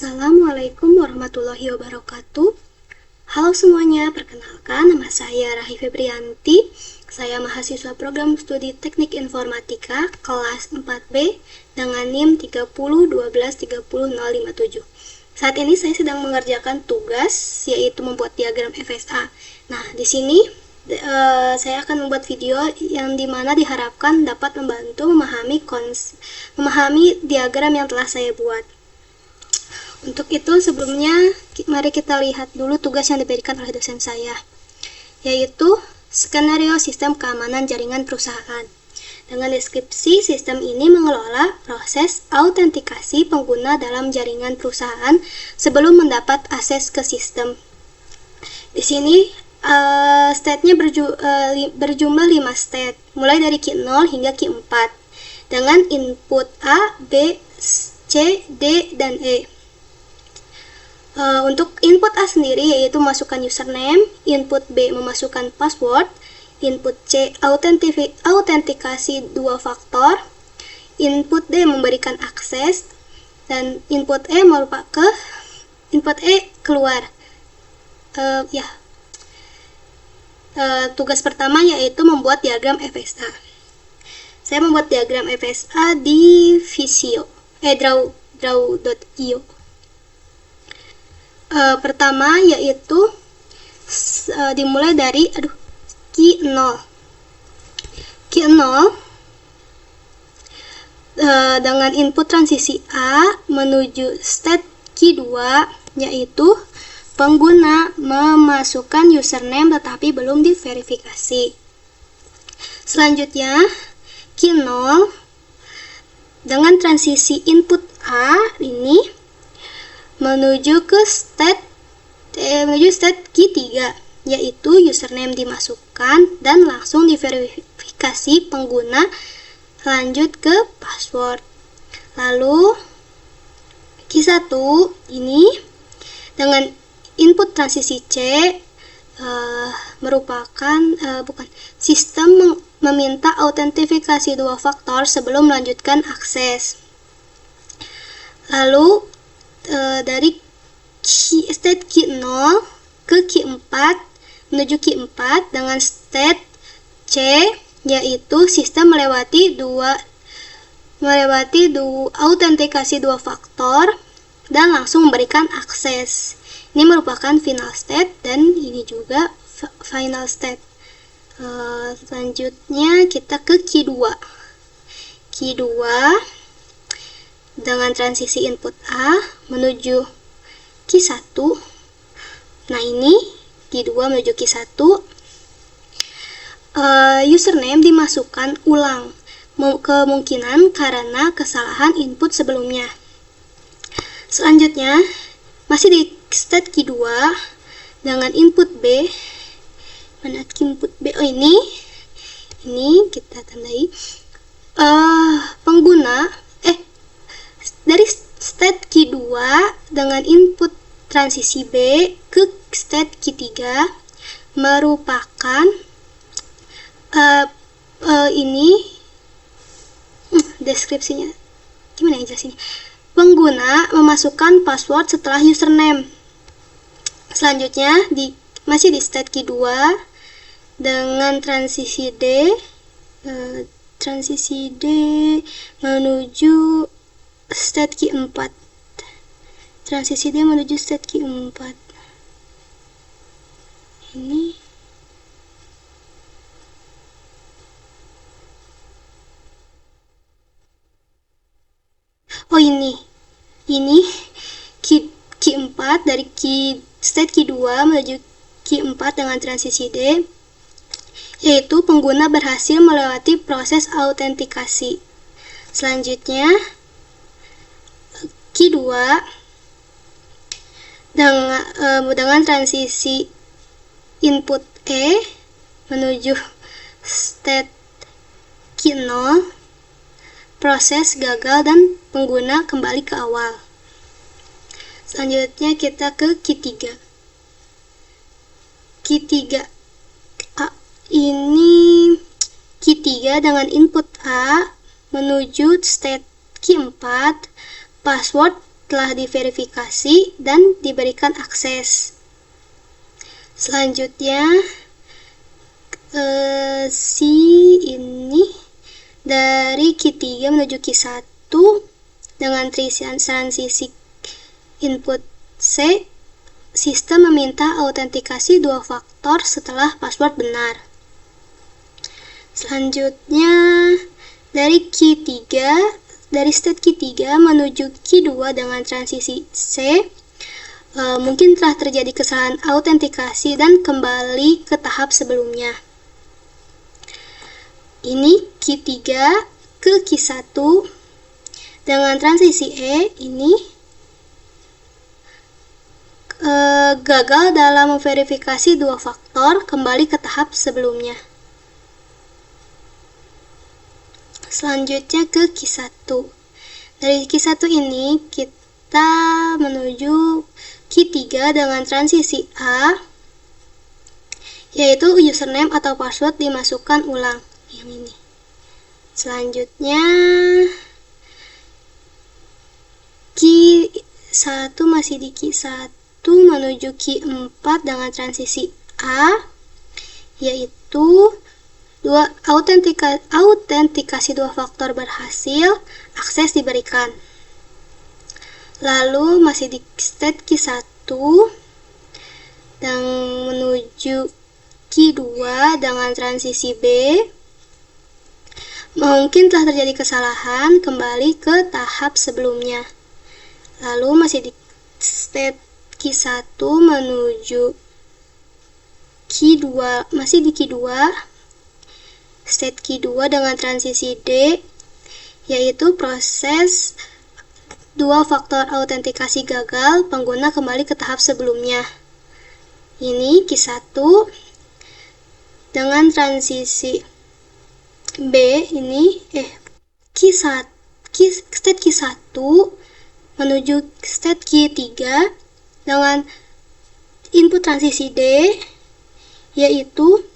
Assalamualaikum warahmatullahi wabarakatuh. Halo semuanya, perkenalkan nama saya Rahi Febrianti. Saya mahasiswa program studi Teknik Informatika kelas 4B dengan NIM 30123057. Saat ini saya sedang mengerjakan tugas yaitu membuat diagram FSA. Nah, di sini saya akan membuat video yang dimana diharapkan dapat membantu memahami diagram yang telah saya buat. Untuk itu sebelumnya mari kita lihat dulu tugas yang diberikan oleh dosen saya, yaitu skenario sistem keamanan jaringan perusahaan. Dengan deskripsi, sistem ini mengelola proses autentikasi pengguna dalam jaringan perusahaan sebelum mendapat akses ke sistem. Di sini state-nya berjumlah 5 state, mulai dari key 0 hingga key 4, dengan input A, B, C, D, dan E. Untuk input A sendiri yaitu memasukkan username, input B memasukkan password, input C autentikasi 2 faktor, input D memberikan akses, dan input E keluar. Tugas pertama yaitu membuat diagram FSA. Saya membuat diagram FSA di Visio, draw.io. Pertama yaitu dimulai dari key 0. Key 0 dengan input transisi A menuju state key 2 yaitu pengguna memasukkan username tetapi belum diverifikasi. Selanjutnya key 0 dengan transisi input A ini menuju state key 3 yaitu username dimasukkan dan langsung diverifikasi pengguna, lanjut ke password. Lalu key 1 ini dengan input transisi C sistem meminta autentifikasi 2 faktor sebelum melanjutkan akses. Lalu dari state key 0 ke key 4 menuju key 4 dengan state C yaitu sistem melewati autentikasi 2 faktor dan langsung memberikan akses. Ini merupakan final state dan ini juga final state. Selanjutnya kita ke key 2. Key 2 dengan transisi input A menuju key 1. Nah, ini key 2 menuju key 1. Username dimasukkan ulang, kemungkinan karena kesalahan input sebelumnya. Selanjutnya masih di state key 2 dengan input B. Mana input B? Ini kita tandai pengguna dari state key 2 dengan input transisi B ke state key 3 merupakan deskripsinya gimana ya jelasinnya. Pengguna memasukkan password setelah username. Selanjutnya masih di state key 2 dengan transisi D menuju state key 4. Transisi D menuju state key 4. Ini key 4 dari state key 2 menuju key 4 dengan transisi D yaitu pengguna berhasil melewati proses autentikasi. Selanjutnya key 2 dengan transisi input E menuju state key 0, proses gagal dan pengguna kembali ke awal. Selanjutnya kita ke key 3. Key 3 ini key 3 dengan input A menuju state key 4, password telah diverifikasi dan diberikan akses. Selanjutnya, si ini dari Q3 menuju Q1 dengan transisi input C, sistem meminta autentikasi 2 faktor setelah password benar. Selanjutnya, dari state Q3 menuju Q2 dengan transisi C, mungkin telah terjadi kesalahan autentikasi dan kembali ke tahap sebelumnya. Ini Q3 ke Q1 dengan transisi E, ini gagal dalam memverifikasi 2 faktor, kembali ke tahap sebelumnya. Selanjutnya ke Q1. Dari Q1 ini kita menuju Q3 dengan transisi A, yaitu username atau password dimasukkan ulang, yang ini. Selanjutnya Q1 masih di Q1 menuju Q4 dengan transisi A, yaitu autentikasi 2 faktor berhasil, akses diberikan. Lalu masih di state Q1 dan menuju Q2 dengan transisi B, mungkin telah terjadi kesalahan, kembali ke tahap sebelumnya. Lalu masih di state Q1 menuju Q2, masih di Q2, state Q2 dengan transisi D, yaitu proses 2 faktor autentikasi gagal, pengguna kembali ke tahap sebelumnya. Ini Q1 dengan transisi B, ini state Q1 menuju state Q3 dengan input transisi D, yaitu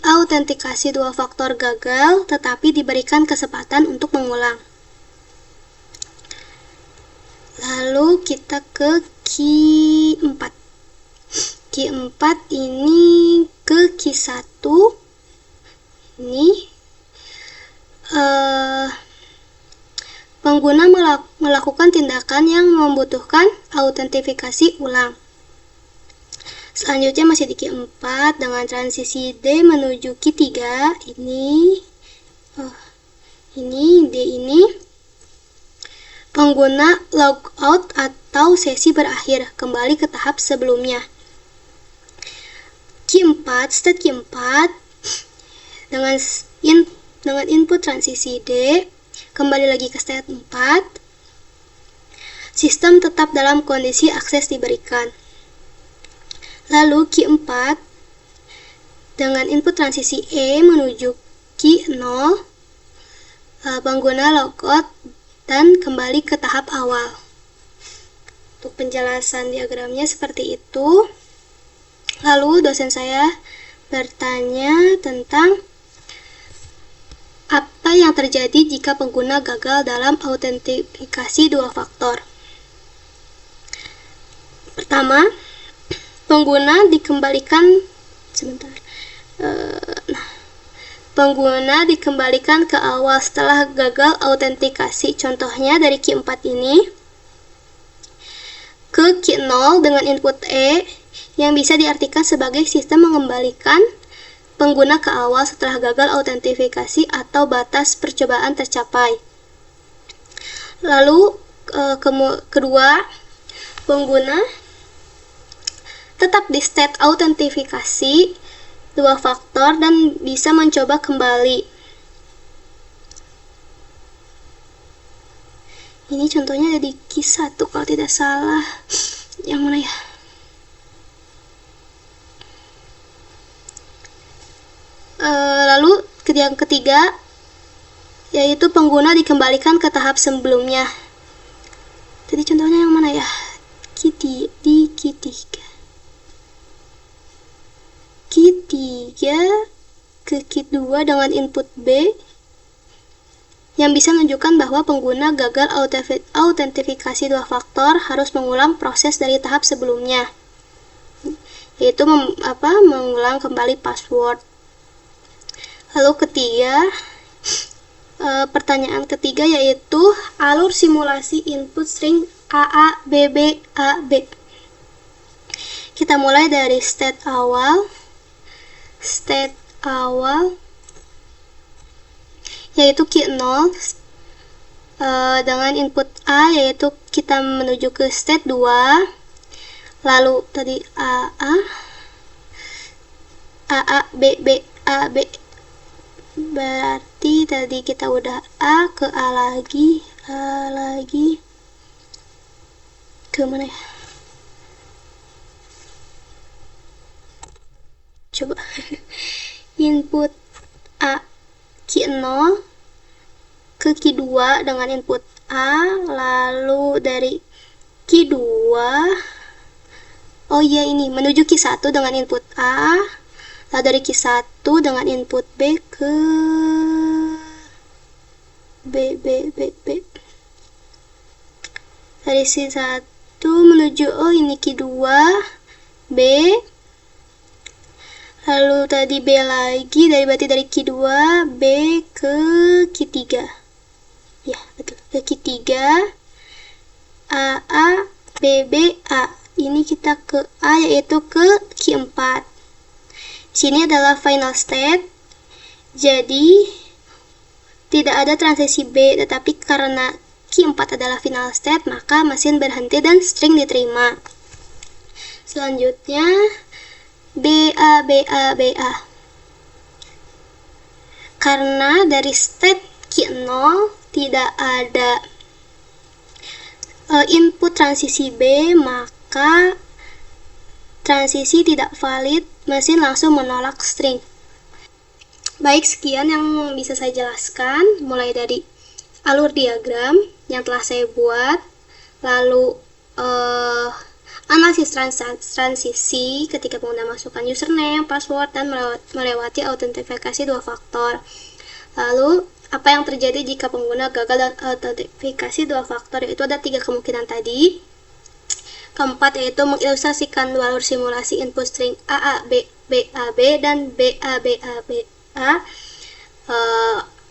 autentikasi 2 faktor gagal, tetapi diberikan kesempatan untuk mengulang. Lalu kita ke Q4. Q4 ini ke Q1, ini pengguna melakukan tindakan yang membutuhkan autentifikasi ulang. Selanjutnya masih di Q4 dengan transisi D menuju Q3, ini D ini pengguna logout atau sesi berakhir, kembali ke tahap sebelumnya. Q4, state Q4 dengan input transisi D, kembali lagi ke state 4. Sistem tetap dalam kondisi akses diberikan. Lalu Q4 dengan input transisi E menuju Q0, pengguna logout dan kembali ke tahap awal. Untuk penjelasan diagramnya seperti itu. Lalu dosen saya bertanya tentang apa yang terjadi jika pengguna gagal dalam autentikasi 2 faktor. Pertama, pengguna dikembalikan ke awal setelah gagal autentikasi. Contohnya dari Q4 ini ke Q0 dengan input E, yang bisa diartikan sebagai sistem mengembalikan pengguna ke awal setelah gagal autentifikasi atau batas percobaan tercapai. Lalu kedua, pengguna tetap di state autentifikasi 2 faktor dan bisa mencoba kembali. Ini contohnya ada di Q1 kalau tidak salah. Yang mana ya? Lalu yang ketiga, yaitu pengguna dikembalikan ke tahap sebelumnya. Jadi contohnya yang mana ya? Di Q3 ke Q2 dengan input B, yang bisa menunjukkan bahwa pengguna gagal autentifikasi dua faktor harus mengulang proses dari tahap sebelumnya, yaitu mengulang kembali password. Lalu pertanyaan ketiga yaitu alur simulasi input string AABBAB. Kita mulai dari state awal yaitu key 0 dengan input A, yaitu kita menuju ke state 2. Lalu tadi AABBAB, berarti tadi kita udah A ke A lagi ke mana ya? Coba input A key 0 ke key 2 dengan input A, lalu dari key 2 ini menuju key 1 dengan input A, lalu dari key 1 dengan input B ke B. Dari key 1 menuju ini key 2 B, lalu tadi B lagi, berarti dari key 2 B ke key 3. Ya, betul. Ke key 3 A. Ini kita ke A, yaitu ke key 4. Sini adalah final state. Jadi tidak ada transisi B, tetapi karena key 4 adalah final state, maka mesin berhenti dan string diterima. Selanjutnya BA. Karena dari state key 0 tidak ada input transisi B, maka transisi tidak valid, mesin langsung menolak string. Baik, sekian yang bisa saya jelaskan, mulai dari alur diagram yang telah saya buat, lalu analisis transisi ketika pengguna masukkan username, password, dan melewati autentifikasi dua faktor. Lalu apa yang terjadi jika pengguna gagal dan autentifikasi dua faktor, yaitu ada 3 kemungkinan tadi. Keempat yaitu mengilustrasikan dua alur simulasi input string AABBAB dan BABABA.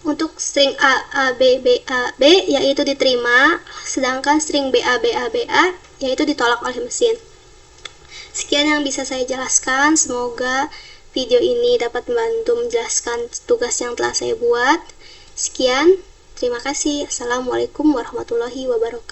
Untuk string AABBAB yaitu diterima, sedangkan string BABABA yaitu ditolak oleh mesin. Sekian yang bisa saya jelaskan, semoga video ini dapat membantu menjelaskan tugas yang telah saya buat. Sekian, terima kasih. Assalamualaikum warahmatullahi wabarakatuh.